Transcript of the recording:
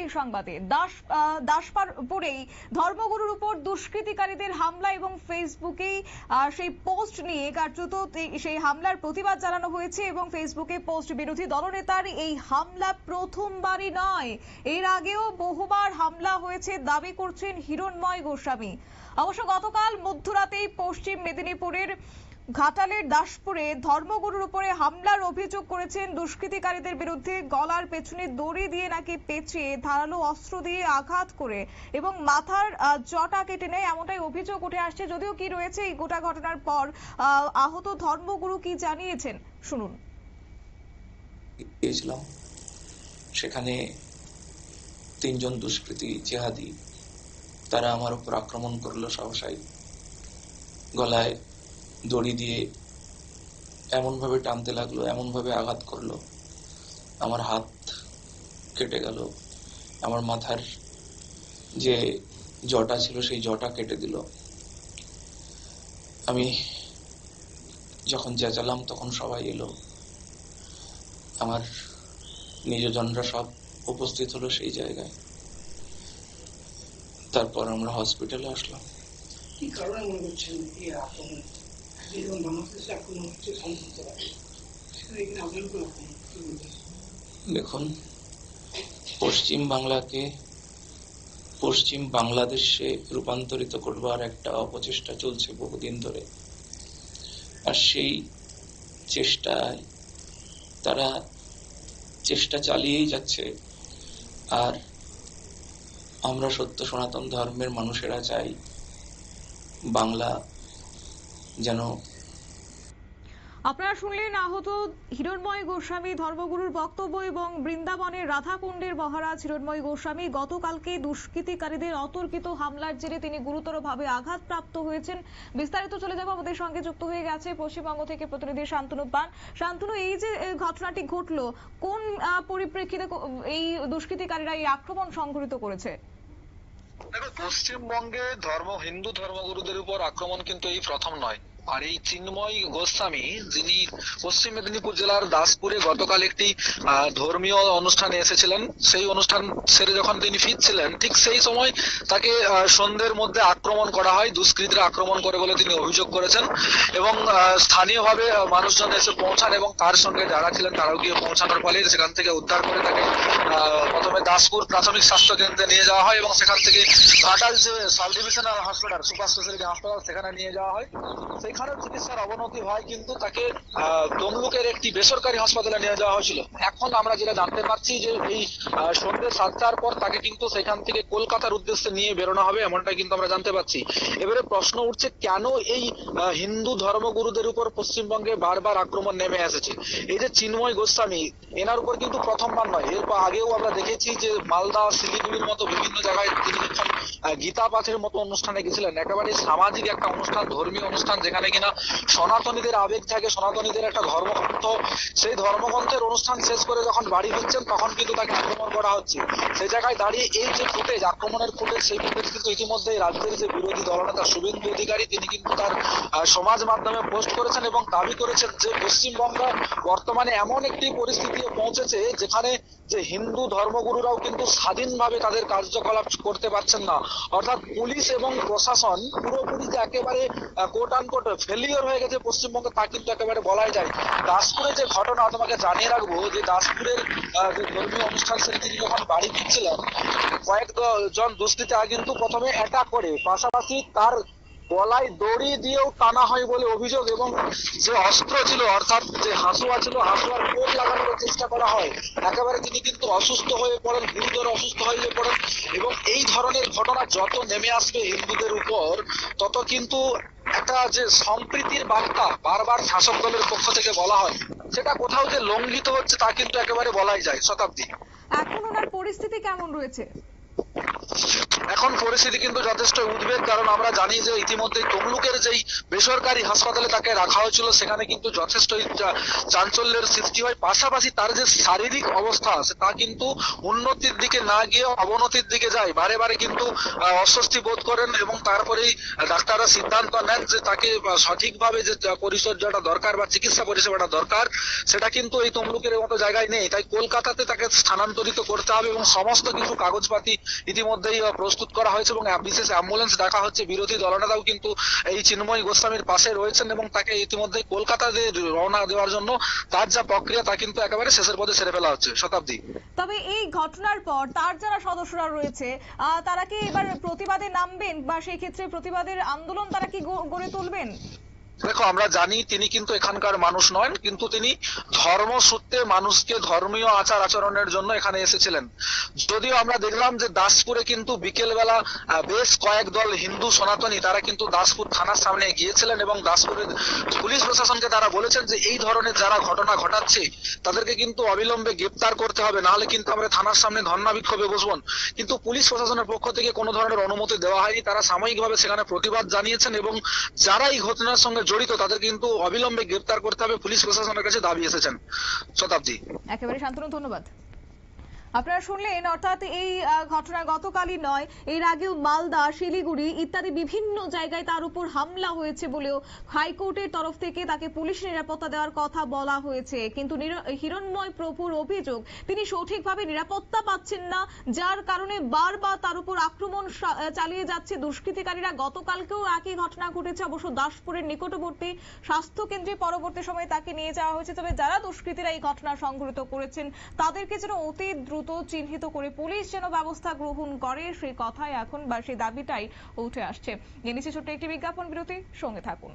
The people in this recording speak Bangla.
এই সংবাদে। দাসপুরেই ধর্মগুরুর উপর দুষ্কৃতিকারীদের হামলা এবং ফেসবুকেই সেই পোস্ট নিয়ে কার্যত সেই হামলার প্রতিবাদ জানানো হয়েছে এবং ফেসবুকে পোস্ট। বিরোধী দলনেতার এই হামলা প্রথমবারই নয়, এর আগেও বহুবার হামলা হয়েছে দাবি করছেন হিরণময় গোস্বামী। অবশ্য গতকাল মধ্যরাতেই পশ্চিম মেদিনীপুরের ঘাটালের দাসপুরে ধর্মগুরুর উপরে হামলার অভিযোগ করেছেন দুষ্কৃতিকারীদের বিরুদ্ধে। গলার পেছনে দড়ি দিয়ে নাকি পেঁচিয়ে ধারালো অস্ত্র দিয়ে আঘাত করে এবং মাথার জটা কেটে নেয়, এমনটাই অভিযোগ উঠে আসছে। যদিও কি রয়েছে এই গোটা ঘটনার পর আহত ধর্মগুরু কি জানিয়েছেন শুনুন। সেখানে তিনজন দুষ্কৃতী জেহাদি তারা আমার উপর আক্রমণ করলো সাহসাই। গলায় দড়ি দিয়ে এমন ভাবে টানতে লাগলো, এমন ভাবে আঘাত করলো, আমার হাত কেটে গেল, আমার মাথার যে জটা ছিল সেই জটা কেটে দিল। আমি যখন চেঁচালাম তখন সবাই এলো, আমার নিজজনরা সব উপস্থিত হলো সেই জায়গায়। তারপর আমরা হসপিটালে আসলাম। কি কারণে মনে করছেন এই আক্রমণ? দেখুন, পশ্চিম বাংলাকে পশ্চিম বাংলাদেশে রূপান্তরিত করবার একটা অপচেষ্টা চলছে বহুদিন ধরে, আর সেই চেষ্টায় তারা চেষ্টা চালিয়েই যাচ্ছে। আর আমরা সত্য সনাতন ধর্মের মানুষেরা চাই বাংলা যেন। আপনারা শুনলেন আহত হিরণময় গোস্বামী ধর্মগুরুর বক্তব্য এবং বৃন্দাবনের রাধাকুণ্ডের মহারাজ হিরণময় গোস্বামী গতকালকে দুষ্কৃতিকারীদের অতর্কিত হামলার জেরে তিনি গুরুতরভাবে আঘাতপ্রাপ্ত হয়েছেন। বিস্তারিত চলে যাব, আমাদের সঙ্গে যুক্ত হয়ে গেছে পশ্চিমবঙ্গ থেকে প্রতিনিধি শান্তনু পান। শান্তনু, এই যে ঘটনাটি ঘটলো, কোন পরিপ্রেক্ষিতে এই দুষ্কৃতিকারীরা এই আক্রমণ সংঘটিত করেছে? দেখো, পশ্চিমবঙ্গে হিন্দু ধর্মগুরুদের উপর আক্রমণ কিন্তু এই প্রথম নয়। আর এই চিন্ময় গোস্বামী, যিনি পশ্চিম মেদিনীপুর জেলার দাসপুরে গতকাল একটি ধর্মীয় অনুষ্ঠানে এসেছিলেন, সেই অনুষ্ঠান সেরে যখন তিনি ফিরছিলেন ঠিক সেই সময় তাকে সন্ধ্যের মধ্যে আক্রমণ করা হয়, দুষ্কৃতীরা আক্রমণ করে বলে তিনি অভিযোগ করেছেন। এবং স্থানীয়ভাবে মানুষজন এসে পৌঁছান এবং তার সঙ্গে যারা ছিলেন তারাও গিয়ে পৌঁছানোর ফলে সেখান থেকে উদ্ধার করে তাকে প্রথমে দাসপুর প্রাথমিক স্বাস্থ্য কেন্দ্রে নিয়ে যাওয়া হয় এবং সেখান থেকে ঘাটাল যে সাব ডিভিশনাল হাসপাতাল, সুপার স্পেশালিটি হাসপাতাল, সেখানে নিয়ে যাওয়া হয়। সেখানে চিকিৎসার অবনতি হয়, কিন্তু তাকে তমলুকের একটি বেসরকারি হাসপাতালে নিয়ে যাওয়া হয়েছিল। এখন আমরা যেটা জানতে পারছি যে এই সন্ধ্যে 7টার পর তাকে কিন্তু সেখান থেকে কলকাতার উদ্দেশ্যে নিয়ে বেরোনো হবে, এমনটাই কিন্তু আমরা জানতে পারছি। এবারে প্রশ্ন উঠছে, কেন এই হিন্দু ধর্মগুরুদের উপর পশ্চিমবঙ্গে বারবার আক্রমণ নেমে এসেছে? এই যে চিন্ময় গোস্বামী, এনার উপর কিন্তু প্রথমবার নয়, এর আগেও আমরা দেখেছি যে মালদা, শিলিগুড়ির মতো বিভিন্ন জায়গায় তিনি যখন গীতা পাঠের মতো অনুষ্ঠানে গেছিলেন, একেবারে সামাজিক একটা অনুষ্ঠান, ধর্মীয় অনুষ্ঠান, যেখানে কিনা সনাতনীদের আবেগ থাকে, সনাতনীদের একটা ধর্মগ্রন্থ, সেই ধর্মগ্রন্থের অনুষ্ঠান শেষ করে যখন বাড়ি ফিরছেন তখন কিন্তু তাকে আক্রমণ করা হচ্ছে। সেই জায়গায় দাঁড়িয়ে এই যে ফুটেজ, আক্রমণের ফুটেজ, সেই ফুটেজ কিন্তু ইতিমধ্যে রাজ্যের যে বিরোধী দলনেতা শুভেন্দু অধিকারী, তিনি কিন্তু তার সমাজ মাধ্যমে পোস্ট করেছেন এবং দাবি করেছেন যে পশ্চিমবঙ্গ বর্তমানে এমন একটি পরিস্থিতি পৌঁছেছে যেখানে যে হিন্দু ধর্মগুরুরাও কিন্তু স্বাধীনভাবে তাদের কার্যকলাপ করতে পারছেন না। অর্থাৎ পুলিশ এবং প্রশাসন পুরোপুরি যে একেবারে কোট আনকোট ফেলিওর হয়ে গেছে পশ্চিমবঙ্গে, তা কিন্তু একেবারে বলাই যায়। দাসপুরে যে ঘটনা, তোমাকে জানিয়ে রাখবো যে দাসপুরের যে ধর্মীয় অনুষ্ঠান সেরে তিনি যখন বাড়ি ফিরছিলেন, কয়েকজন দুষ্কৃতী কিন্তু প্রথমে অ্যাটাক করে, পাশাপাশি তার গলায় দড়ি দিয়েও টানা হয় বলে অভিযোগ, এবং যে অস্ত্র ছিল অর্থাৎ যে হাসুয়া ছিল, হাসুয়ার কোপ লাগানোর চেষ্টা করা হয়। একেবারে তিনি কিন্তু অসুস্থ হয়ে পড়েন, গুরুতর অসুস্থ হয়ে পড়েন। এবং এই ধরনের ঘটনা যত নেমে আসবে হিন্দুদের উপর, তত কিন্তু একটা যে সম্প্রীতির বার্তা বারবার শাসক দলের পক্ষ থেকে বলা হয়, সেটা কোথাও যে লঙ্ঘিত হচ্ছে তা কিন্তু একেবারে বলাই যায়। শতাব্দী, এখন ওনার পরিস্থিতি কেমন রয়েছে? এখন পরিস্থিতি কিন্তু যথেষ্ট উদ্বেগ, কারণ আমরা জানি যে ইতিমধ্যে তমলুকের যেই বেসরকারি হাসপাতালে তাকে রাখা হয়েছিল সেখানে কিন্তু যথেষ্ট চাঞ্চল্যের সৃষ্টি হয়। পাশাপাশি তার যে শারীরিক অবস্থা আছে তা কিন্তু উন্নতির দিকে না গিয়ে অবনতির দিকে যায়। বারে বারে কিন্তু অস্বস্তি বোধ করেন এবং তারপরেই ডাক্তাররা সিদ্ধান্ত নেন যে তাকে সঠিকভাবে যে পরিচর্যাটা দরকার বা চিকিৎসা পরিষেবাটা দরকার সেটা কিন্তু এই তমলুকের মতো জায়গায় নেই। তাই কলকাতাতে তাকে স্থানান্তরিত করতে হবে এবং সমস্ত কিছু কাগজপাতি ইতিমধ্যেই প্রস্তুত করা হয়েছে এবং বিশেষ অ্যাম্বুলেন্স ডাকা হচ্ছে। বিরোধী দলনেতাও কিন্তু এই চিন্ময় গোস্বামীর পাশে রয়েছেন এবং তাকে ইতিমধ্যে কলকাতাতে রওনা দেওয়ার জন্য তার যা প্রক্রিয়া তা কিন্তু একেবারে শেষের পথে সেরে ফেলা হচ্ছে। শতাব্দী, তবে এই ঘটনার পর তার যারা সদস্যরা রয়েছে তারা কি এবার প্রতিবাদে নামবেন বা সেই ক্ষেত্রে প্রতিবাদের আন্দোলন তারা কি গড়ে তুলবেন? দেখো, আমরা জানি তিনি কিন্তু এখানকার মানুষ নন, কিন্তু তিনি ধর্মসূত্রে মানুষকে ধর্মীয় আচার আচরণের জন্য এখানে এসেছিলেন। যদিও আমরা দেখলাম যে দাসপুরে কিন্তু বিকেল বেলা বেশ কয়েক দল হিন্দু সনাতনী তারা কিন্তু দাসপুর থানার সামনে গিয়েছিলেন এবং দাসপুরের পুলিশ প্রশাসনকে তারা বলেছেন যে এই ধরনের যারা ঘটনা ঘটাচ্ছে তাদেরকে কিন্তু অবিলম্বে গ্রেপ্তার করতে হবে, নাহলে কিন্তু আমরা থানার সামনে ধর্ণা বিক্ষোভে বসবো। কিন্তু পুলিশ প্রশাসনের পক্ষ থেকে কোনো ধরনের অনুমতি দেওয়া হয়নি। তারা সাময়িকভাবে সেখানে প্রতিবাদ জানিয়েছেন এবং যারা এই ঘটনার সঙ্গে জড়িত তাদের কিন্তু অবিলম্বে গ্রেপ্তার করতে হবে পুলিশ প্রশাসনের কাছে দাবি এসেছেন। শতাব্দী, একেবারে শান্তনু, ধন্যবাদ। আপনারা শুনলেন, অর্থাৎ এই ঘটনা গতকালই নয়, এর আগেও মালদা, শিলিগুড়ি ইত্যাদি বিভিন্ন জায়গায় তার উপর হামলা হয়েছে বলেও হাইকোর্টের তরফ থেকে তাকে পুলিশ নিরাপত্তা দেওয়ার কথা বলা হয়েছে। কিন্তু হিরণ্ময় প্রভুর অভিযোগ তিনি সঠিকভাবে নিরাপত্তা পাচ্ছেন না, যার কারণে বারবার তার উপর আক্রমণ চালিয়ে যাচ্ছে দুষ্কৃতিকারীরা। গতকালকেও একই ঘটনা ঘটেছে, অবশ্য দাসপুরের নিকটবর্তী স্বাস্থ্য কেন্দ্রে পরবর্তী সময়ে তাকে নিয়ে যাওয়া হয়েছে। তবে যারা দুষ্কৃতীরা এই ঘটনা সংঘটিত করেছেন তাদেরকে যেন অতি দ্রুত চিহ্নিত করে পুলিশ যেন ব্যবস্থা গ্রহণ করে সেই কথাই এখন বা সেই দাবিটাই উঠে আসছে। এ নিচে ছোট্ট একটি বিজ্ঞাপন বিরতি, সঙ্গে থাকুন।